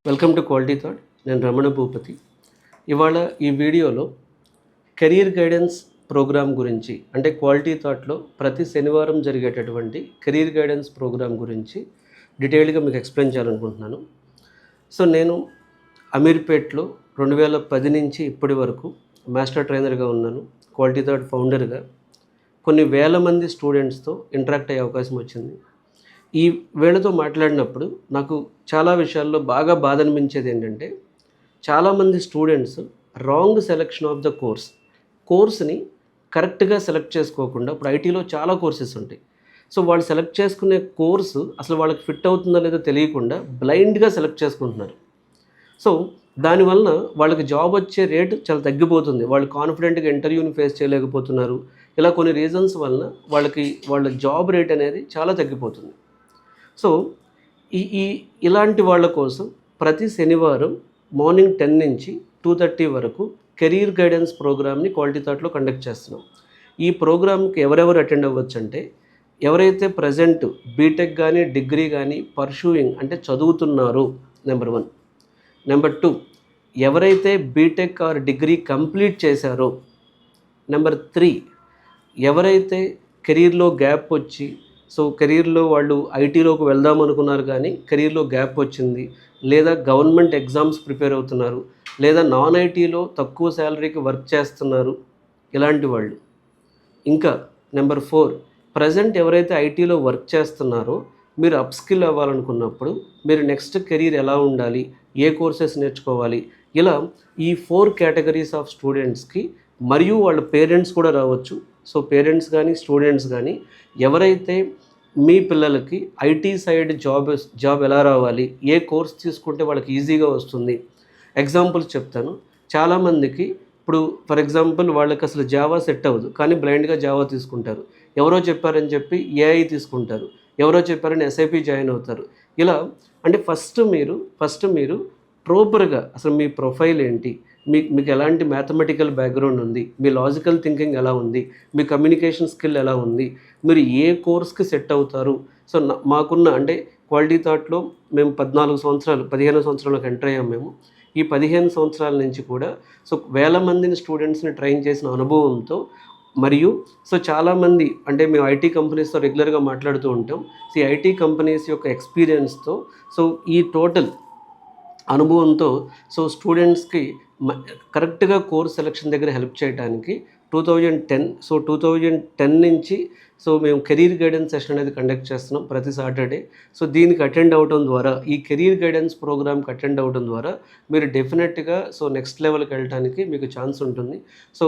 Welcome to quality thought. నేను రమణ భూపతి. ఇవాళ ఈ వీడియోలో కెరీర్ గైడెన్స్ ప్రోగ్రామ్ గురించి, అంటే క్వాలిటీ థాట్లో ప్రతి శనివారం జరిగేటటువంటి కెరీర్ గైడెన్స్ ప్రోగ్రామ్ గురించి డీటెయిల్గా మీకు ఎక్స్ప్లెయిన్ చేయాలనుకుంటున్నాను. సో నేను అమీర్పేట్లో 2010 నుంచి ఇప్పటి వరకు మాస్టర్ ట్రైనర్గా ఉన్నాను. క్వాలిటీ థాట్ ఫౌండర్గా కొన్ని వేల మంది స్టూడెంట్స్తో ఇంటరాక్ట్ అయ్యే అవకాశం వచ్చింది. ఈ వీళ్ళతో మాట్లాడినప్పుడు నాకు చాలా విషయాల్లో బాగా బాధ అనిపించేది ఏంటంటే, చాలామంది students wrong selection of the కోర్స్ని కరెక్ట్గా సెలెక్ట్ చేసుకోకుండా, ఇప్పుడు ఐటీలో చాలా కోర్సెస్ ఉంటాయి. సో వాళ్ళు సెలెక్ట్ చేసుకునే కోర్సు అసలు వాళ్ళకి ఫిట్ అవుతుందో లేదో తెలియకుండా బ్లైండ్గా సెలెక్ట్ చేసుకుంటున్నారు. సో దానివలన వాళ్ళకి జాబ్ వచ్చే రేటు చాలా తగ్గిపోతుంది. వాళ్ళు కాన్ఫిడెంట్గా ఇంటర్వ్యూని ఫేస్ చేయలేకపోతున్నారు. ఇలా కొన్ని రీజన్స్ వలన వాళ్ళ జాబ్ రేట్ అనేది చాలా తగ్గిపోతుంది. సో ఈ ఇలాంటి వాళ్ళ కోసం ప్రతి శనివారం మార్నింగ్ 10 నుంచి 2:30 వరకు కెరీర్ గైడెన్స్ ప్రోగ్రామ్ని క్వాలిటీ థాట్లో కండక్ట్ చేస్తున్నాం. ఈ ప్రోగ్రామ్కి ఎవరెవరు అటెండ్ అవ్వచ్చు అంటే, ఎవరైతే ప్రజెంట్ బీటెక్ కానీ డిగ్రీ కానీ పర్సూయింగ్ అంటే చదువుతున్నారో, నెంబర్ 1. నెంబర్ 2, ఎవరైతే బీటెక్ ఆర్ డిగ్రీ కంప్లీట్ చేశారో. నెంబర్ 3, ఎవరైతే కెరీర్లో గ్యాప్ వచ్చి, సో కెరీర్లో వాళ్ళు ఐటీలోకి వెళ్దాం అనుకున్నారు కానీ కెరీర్లో గ్యాప్ వచ్చింది, లేదా గవర్నమెంట్ ఎగ్జామ్స్ ప్రిపేర్ అవుతున్నారు, లేదా నాన్ ఐటీలో తక్కువ శాలరీకి వర్క్ చేస్తున్నారు, ఇలాంటి వాళ్ళు. ఇంకా నెంబర్ 4, ప్రజెంట్ ఎవరైతే ఐటీలో వర్క్ చేస్తున్నారో మీరు అప్స్కిల్ అవ్వాలనుకున్నప్పుడు మీరు నెక్స్ట్ కెరీర్ ఎలా ఉండాలి, ఏ కోర్సెస్ నేర్చుకోవాలి, ఇలా ఈ 4 కేటగిరీస్ ఆఫ్ స్టూడెంట్స్కి, మరియు వాళ్ళ పేరెంట్స్ కూడా రావచ్చు. సో పేరెంట్స్ కానీ స్టూడెంట్స్ కానీ ఎవరైతే మీ పిల్లలకి ఐటీ సైడ్ జాబ్ ఎలా రావాలి, ఏ కోర్స్ తీసుకుంటే వాళ్ళకి ఈజీగా వస్తుంది, ఎగ్జాంపుల్స్ చెప్తాను. చాలామందికి ఇప్పుడు ఫర్ ఎగ్జాంపుల్ వాళ్ళకి అసలు జావా సెట్ అవ్వదు, కానీ బ్లైండ్గా జావా తీసుకుంటారు. ఎవరో చెప్పారని చెప్పి ఏఐ తీసుకుంటారు, ఎవరో చెప్పారని ఎస్ఐపి జాయిన్ అవుతారు. ఇలా అంటే ఫస్ట్ మీరు ప్రాపర్గా అసలు మీ ప్రొఫైల్ ఏంటి, మీకు ఎలాంటి మ్యాథమెటికల్ బ్యాక్గ్రౌండ్ ఉంది, మీ లాజికల్ థింకింగ్ ఎలా ఉంది, మీ కమ్యూనికేషన్ స్కిల్ ఎలా ఉంది, మీరు ఏ కోర్స్కి సెట్ అవుతారు. సో మాకున్న అంటే క్వాలిటీ థాట్లో మేము 15 సంవత్సరాలకు ఎంటర్ అయ్యాము మేము. ఈ 15 సంవత్సరాల నుంచి కూడా సో వేల మందిని స్టూడెంట్స్ని ట్రైన్ చేసిన అనుభవంతో, మరియు సో చాలామంది అంటే మేము ఐటీ కంపెనీస్తో రెగ్యులర్గా మాట్లాడుతూ ఉంటాం. సో ఈ ఐటీ కంపెనీస్ యొక్క ఎక్స్పీరియన్స్తో, సో ఈ టోటల్ అనుభవంతో సో స్టూడెంట్స్కి కరెక్ట్గా కోర్స్ సెలెక్షన్ దగ్గర హెల్ప్ చేయడానికి 2010 నుంచి సో మేము కెరీర్ గైడెన్స్ సెషన్ అనేది కండక్ట్ చేస్తున్నాం ప్రతి సాటర్డే. సో దీనికి అటెండ్ అవ్వడం ద్వారా, ఈ కెరీర్ గైడెన్స్ ప్రోగ్రామ్కి అటెండ్ అవ్వడం ద్వారా మీరు డెఫినెట్గా సో నెక్స్ట్ లెవెల్కి వెళ్ళడానికి మీకు ఛాన్స్ ఉంటుంది. సో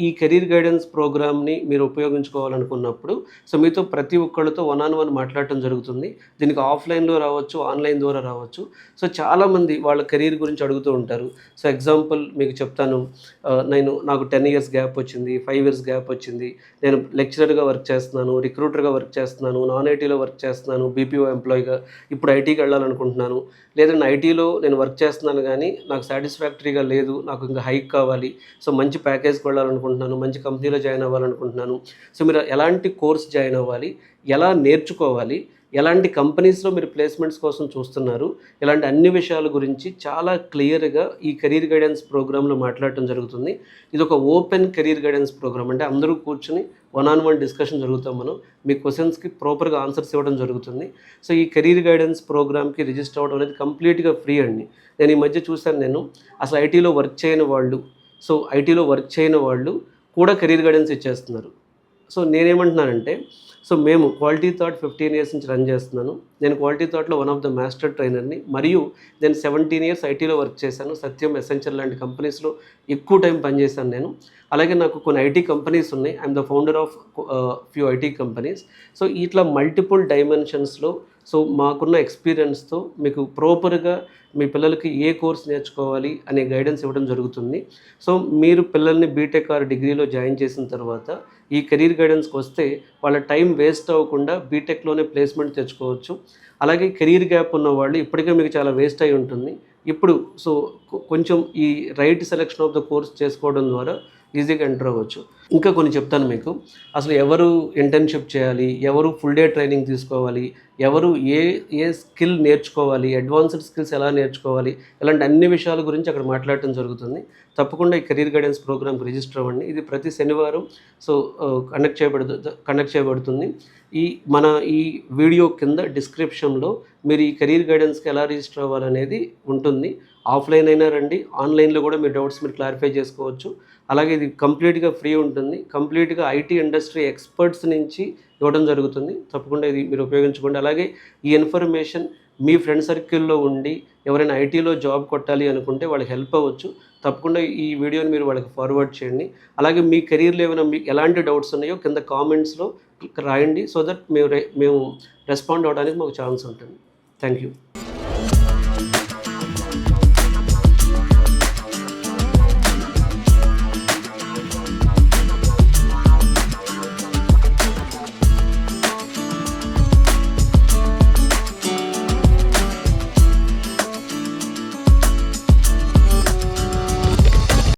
ఈ కెరీర్ గైడెన్స్ ప్రోగ్రామ్ని మీరు ఉపయోగించుకోవాలనుకున్నప్పుడు సో మీతో ప్రతి ఒక్కళ్ళతో 1-on-1 మాట్లాడటం జరుగుతుంది. దీనికి ఆఫ్లైన్లో రావచ్చు, ఆన్లైన్ ద్వారా రావచ్చు. సో చాలామంది వాళ్ళ కెరీర్ గురించి అడుగుతూ ఉంటారు. సో ఎగ్జాంపుల్ మీకు చెప్తాను. నాకు 10 years గ్యాప్ వచ్చింది, 5 years గ్యాప్ వచ్చింది, నేను లెక్చరర్గా వర్క్ చేస్తున్నాను, రిక్రూటర్గా వర్క్ చేస్తున్నాను, నాన్ ఐటీలో వర్క్ చేస్తున్నాను, బీపీఓ ఎంప్లాయీగా, ఇప్పుడు ఐటీకి వెళ్ళాలనుకుంటున్నాను, లేదా నేను ఐటీలో వర్క్ చేస్తున్నాను కానీ నాకు సాటిస్ఫాక్టరీగా లేదు, నాకు ఇంకా హైక్ కావాలి, సో మంచి ప్యాకేజ్కి వెళ్ళాలనుకుంటున్నాను, మంచి కంపెనీలో జాయిన్ అవ్వాలనుకుంటున్నాను. సో మీరు ఎలాంటి కోర్స్ జాయిన్ అవ్వాలి, ఎలా నేర్చుకోవాలి, ఎలాంటి కంపెనీస్లో మీరు ప్లేస్మెంట్స్ కోసం చూస్తున్నారు, ఇలాంటి అన్ని విషయాల గురించి చాలా క్లియర్గా ఈ కెరీర్ గైడెన్స్ ప్రోగ్రాంలో మాట్లాడటం జరుగుతుంది. ఇది ఒక ఓపెన్ కెరీర్ గైడెన్స్ ప్రోగ్రామ్, అంటే అందరూ కూర్చుని 1-on-1 డిస్కషన్ జరుగుతాం. మనం మీ క్వశ్చన్స్కి ప్రాపర్గా ఆన్సర్స్ ఇవ్వడం జరుగుతుంది. సో ఈ కెరీర్ గైడెన్స్ ప్రోగ్రామ్కి రిజిస్టర్ అవ్వడం అనేది కంప్లీట్గా ఫ్రీ అండి. నేను ఈ మధ్య చూశాను, అసలు ఐటీలో వర్క్ చేయని వాళ్ళు కూడా కెరీర్ గైడెన్స్ ఇచ్చేస్తున్నారు. సో నేనేమంటున్నానంటే, సో మేము క్వాలిటీ థాట్ 15 years నుంచి రన్ చేస్తున్నాను. నేను క్వాలిటీ థాట్లో వన్ ఆఫ్ ద మాస్టర్ ట్రైనర్ని, మరియు నేను 17 years ఐటీలో వర్క్ చేశాను. సత్యం, ఎసెన్షియల్ లాంటి కంపెనీస్లో ఎక్కువ టైం పనిచేశాను నేను. అలాగే నాకు కొన్ని ఐటీ కంపెనీస్ ఉన్నాయి. I'm the founder of few IT companies. So ఇట్లా మల్టిపుల్ డైమెన్షన్స్లో సో మాకున్న ఎక్స్పీరియన్స్తో మీకు ప్రాపర్గా మీ పిల్లలకి ఏ కోర్స్ నేర్చుకోవాలి అనే గైడెన్స్ ఇవ్వడం జరుగుతుంది. సో మీరు పిల్లల్ని బీటెక్ ఆర్ డిగ్రీలో జాయిన్ చేసిన తర్వాత ఈ కెరీర్ గైడెన్స్కి వస్తే వాళ్ళ టైం వేస్ట్ అవ్వకుండా బీటెక్లోనే ప్లేస్మెంట్ తెచ్చుకోవచ్చు. అలాగే కెరీర్ గ్యాప్ ఉన్న వాళ్ళు ఇప్పటికే మీకు చాలా వేస్ట్ అయి ఉంటుంది. ఇప్పుడు సో కొంచెం ఈ right selection of the course చేసుకోవడం ద్వారా ఈజీగా ఎంటర్ అవ్వచ్చు. ఇంకా కొన్ని చెప్తాను మీకు. అసలు ఎవరు ఇంటర్న్‌షిప్ చేయాలి? ఎవరు ఫుల్ డే ట్రైనింగ్ తీసుకోవాలి? ఎవరు ఏ ఏ స్కిల్ నేర్చుకోవాలి? అడ్వాన్స్డ్ స్కిల్స్ ఎలా నేర్చుకోవాలి? ఇలాంటి అన్ని విషయాల గురించి అక్కడ మాట్లాడటం జరుగుతుంది. తప్పకుండా ఈ కెరీర్ గైడెన్స్ ప్రోగ్రామ్‌కి రిజిస్టర్ అవ్వండి. ఇది ప్రతి శనివారం కండక్ట్ చేయబడుతుంది. మన ఈ వీడియో కింద డిస్క్రిప్షన్‌లో మీరు ఈ కెరీర్ గైడెన్స్‌కి ఎలా రిజిస్టర్ అవ్వాలనేది ఉంటుంది. ఆఫ్‌లైన్ అయినా రండి, ఆన్‌లైన్‌లో కూడా మీ డౌట్స్ మీరు క్లారిఫై చేసుకోవచ్చు. అలాగే ఇది కంప్లీట్గా ఫ్రీ ఉంటుంది. కంప్లీట్గా ఐటీ ఇండస్ట్రీ ఎక్స్పర్ట్స్ నుంచి ఇవ్వడం జరుగుతుంది. తప్పకుండా ఇది మీరు ఉపయోగించుకోండి. అలాగే ఈ ఇన్ఫర్మేషన్ మీ ఫ్రెండ్ సర్కిల్లో ఉండి ఎవరైనా ఐటీలో జాబ్ కొట్టాలి అనుకుంటే వాళ్ళకి హెల్ప్ అవ్వచ్చు. తప్పకుండా ఈ వీడియోని మీరు వాళ్ళకి ఫార్వర్డ్ చేయండి. అలాగే మీ కెరీర్లో ఏమైనా మీకు ఎలాంటి డౌట్స్ ఉన్నాయో కింద కామెంట్స్లో రాయండి. సో దట్ మేము రెస్పాండ్ అవ్వడానికి మాకు ఛాన్స్ ఉంటుంది. Thank you.